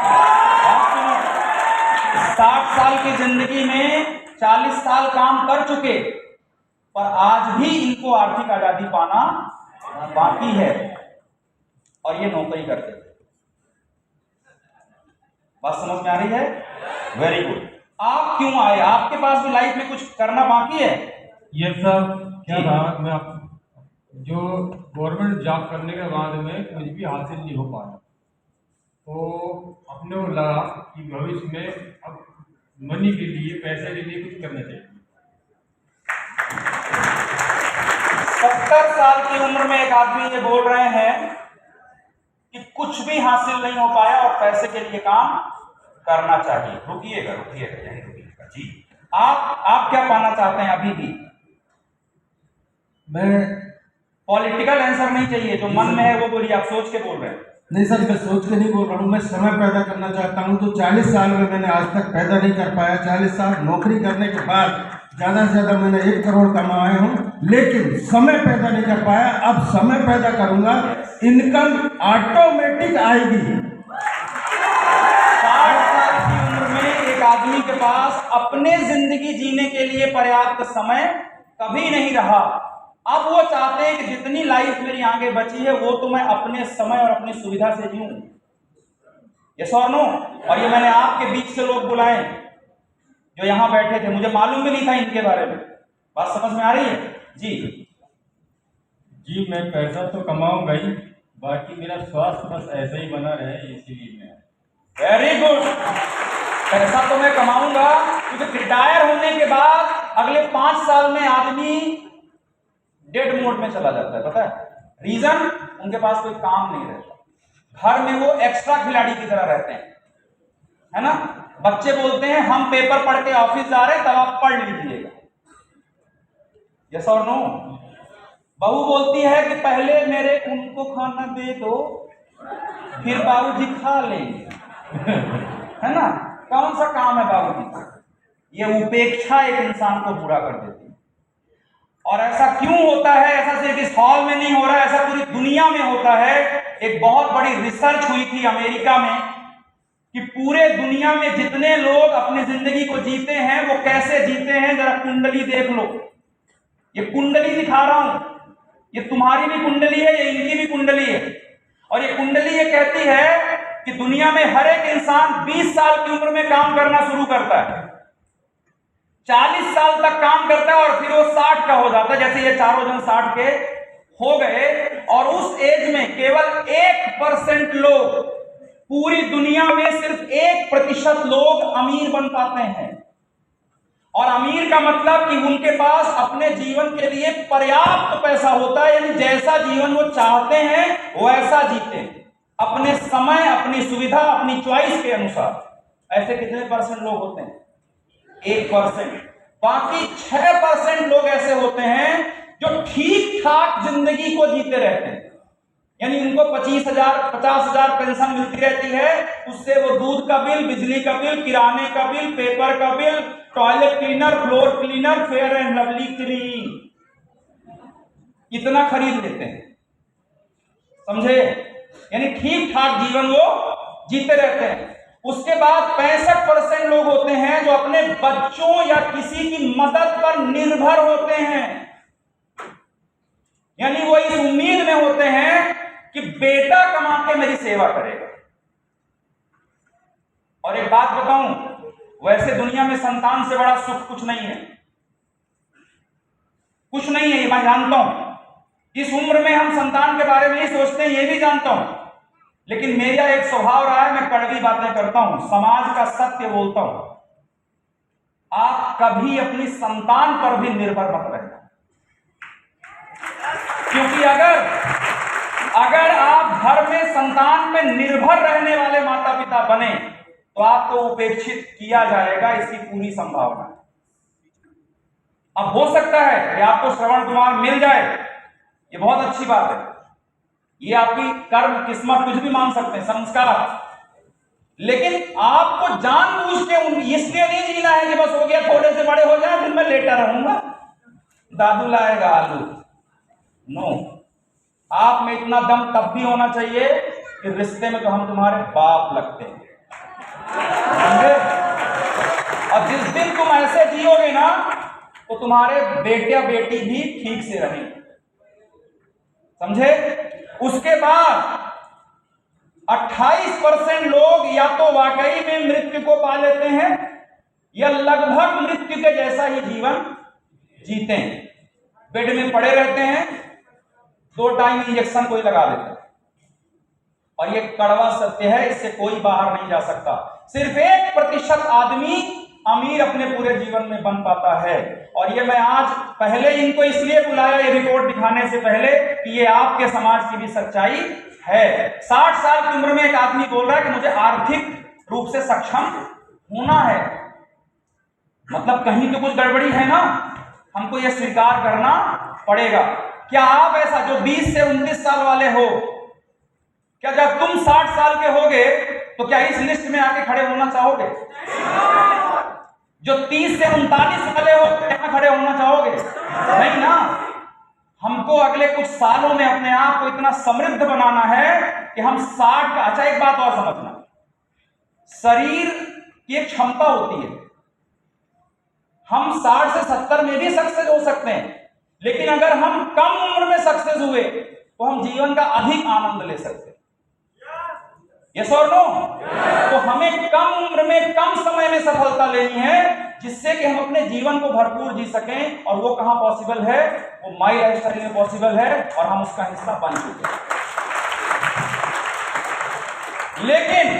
आप सुनो, 60 साल की जिंदगी में 40 साल काम कर चुके, पर आज भी इनको आर्थिक आजादी पाना बाकी है, और ये नौकरी करते थे। बात समझ में आ रही है? Very good. आप क्यों आए? आपके पास भी लाइफ में कुछ करना बाकी है? ये सब क्या था, मैं जो गवर्नमेंट जॉब करने के बाद में कुछ भी हासिल नहीं हो पाया, तो अपने को लगा कि भविष्य में अब मनी के लिए, पैसे के लिए कुछ करना चाहिए। 70 साल की उम्र में एक आदमी ये बोल रहे हैं कि कुछ भी हासिल नहीं हो पाया और पैसे के लिए काम करना चाहिए। रुकिएगा रुकिएगा, यहीं रुकिएगा जी। आप क्या पाना चाहते हैं अभी भी? मैं पॉलिटिकल आंसर नहीं चाहिए, जो मन में है वो बोलिए। आप सोच के बोल रहे हैं? नहीं सर, मैं सोच के नहीं बोल रहा हूँ, मैं समय पैदा करना चाहता हूँ। तो 40 साल में मैंने आज तक पैदा नहीं कर पाया। 40 साल नौकरी करने के बाद ज़्यादा से ज़्यादा मैंने 1 करोड़ कमाए हूँ, लेकिन समय पैदा नहीं कर पाया। अब समय पैदा करूँगा, इनकम ऑटोमेटिक आएगी। 60 साल की उम्र में एक आदमी के पास अपने जिंदगी जीने के लिए पर्याप्त समय कभी नहीं रहा। अब वो चाहते हैं कि जितनी लाइफ मेरी आगे बची है वो तो मैं अपने समय और अपनी सुविधा से जीऊं। यस और नो? और ये मैंने आपके बीच से लोग बुलाए जो यहां बैठे थे, मुझे मालूम भी नहीं था इनके बारे में। बात समझ में आ रही है जी? जी, मैं पैसा तो कमाऊंगा ही, बाकी मेरा स्वास्थ्य बस ऐसा ही बना रहे, इसीलिए मैं। Very good. पैसा तो मैं कमाऊंगा, क्योंकि रिटायर होने के बाद अगले 5 साल में आदमी डेड मोड में चला जाता है। पता है रीजन? उनके पास कोई काम नहीं रहता, घर में वो एक्स्ट्रा खिलाड़ी की तरह रहते हैं, है ना? बच्चे बोलते हैं हम पेपर पढ़ के ऑफिस जा रहे हैं, तब आप पढ़ लीजिएगा। यस और नो? बहू बोलती है कि पहले मेरे उनको खाना दे दो, फिर बाबूजी खा लेंगे। है ना? कौन सा काम है बाबूजी का? ये उपेक्षा एक इंसान को बुरा कर देती है। और ऐसा क्यों होता है? ऐसा सिर्फ इस हॉल में नहीं हो रहा है, ऐसा पूरी दुनिया में होता है। एक बहुत बड़ी रिसर्च हुई थी अमेरिका में कि पूरे दुनिया में जितने लोग अपनी जिंदगी को जीते हैं वो कैसे जीते हैं, जरा कुंडली देख लो। ये कुंडली दिखा रहा हूं, ये तुम्हारी भी कुंडली है, ये इनकी भी कुंडली है। और ये कुंडली ये कहती है कि दुनिया में हर एक इंसान 20 साल की उम्र में काम करना शुरू करता है, 40 साल तक काम करता है और फिर वो 60 का हो जाता है। जैसे ये चारों जन 60 के हो गए, और उस एज में केवल 1% लोग, पूरी दुनिया में सिर्फ 1% लोग अमीर बन पाते हैं। और अमीर का मतलब कि उनके पास अपने जीवन के लिए पर्याप्त पैसा होता है, यानी जैसा जीवन वो चाहते हैं वैसा जीते हैं, अपने समय, अपनी सुविधा, अपनी चॉइस के अनुसार। ऐसे कितने परसेंट लोग होते हैं? 1%। बाकी 6% लोग ऐसे होते हैं जो ठीक ठाक जिंदगी को जीते रहते हैं, यानी उनको 25,000 50,000 पेंशन मिलती रहती है, उससे वो दूध का बिल, बिजली का बिल, किराने का बिल, पेपर का bill, toilet cleaner, floor cleaner, fair and lovely cream, इतना खरीद लेते हैं। समझे? यानी ठीक ठाक जीवन वो जीते रहते हैं। उसके बाद 65% लोग होते हैं जो अपने बच्चों या किसी की मदद पर निर्भर होते हैं, यानी वो इस उम्मीद में होते हैं कि बेटा कमा के मेरी सेवा करेगा। और एक बात बताऊं, वैसे दुनिया में संतान से बड़ा सुख कुछ नहीं है, कुछ नहीं है, ये मैं जानता हूं। इस उम्र में हम संतान के बारे में ही सोचते हैं, ये भी जानता हूं, लेकिन मेरा एक स्वभाव रहा है, मैं कड़वी बातें करता हूं, समाज का सत्य बोलता हूं। आप कभी अपनी संतान पर भी निर्भर मत रहना, क्योंकि अगर आप घर में संतान पे निर्भर रहने वाले माता पिता बने तो आपको उपेक्षित किया जाएगा, इसकी पूरी संभावना है। अब हो सकता है कि आपको श्रवण कुमार मिल जाए, ये बहुत अच्छी बात है, ये आपकी कर्म, किस्मत, कुछ भी मान सकते हैं, संस्कार, लेकिन आपको जानबूझ के इसलिए नहीं जीना है कि बस हो गया, थोड़े से बड़े हो जाए फिर मैं लेटा रहूंगा, दादू लाएगा आलू। नो, आप में इतना दम तब भी होना चाहिए कि रिश्ते में तो हम तुम्हारे बाप लगते हैं, तो तुम्हारे बेटा बेटी भी ठीक से रहें। समझे? उसके बाद 28% लोग या तो वाकई में मृत्यु को पा लेते हैं या लगभग मृत्यु के जैसा ही जीवन जीते हैं। बेड में पड़े रहते हैं, 2 टाइम इंजेक्शन कोई लगा देता है, और ये कड़वा सत्य है, इससे कोई बाहर नहीं जा सकता। सिर्फ 1% आदमी अमीर अपने पूरे जीवन में बन पाता है। और ये मैं आज पहले इनको इसलिए बुलाया ये रिपोर्ट दिखाने से पहले कि ये आपके समाज की भी सच्चाई है। 60 साल की उम्र में एक आदमी बोल रहा है कि मुझे आर्थिक रूप से सक्षम होना है, मतलब कहीं तो कुछ गड़बड़ी है ना, हमको यह स्वीकार करना पड़ेगा। क्या आप ऐसा जो 20 से 29 साल वाले हो, क्या जब तुम 60 साल के होगे तो क्या इस लिस्ट में आके खड़े होना चाहोगे? जो 30 से 39 वाले हो, यहां खड़े होना चाहोगे? नहीं ना। हमको अगले कुछ सालों में अपने आप को इतना समृद्ध बनाना है कि हम 60 का, अच्छा एक बात और समझना, शरीर की एक क्षमता होती है, हम 60 से 70 में भी सक्सेस हो सकते हैं, लेकिन अगर हम कम उम्र में सक्सेस हुए तो हम जीवन का अधिक आनंद ले सकते हैं। यस और नो? तो हमें कम उम्र में कम समय में सफलता लेनी है, जिससे कि हम अपने जीवन को भरपूर जी सकें। और वो कहां पॉसिबल है? वो माई लाइफस्टाइल में पॉसिबल है, और हम उसका हिस्सा बन चुके हैं। लेकिन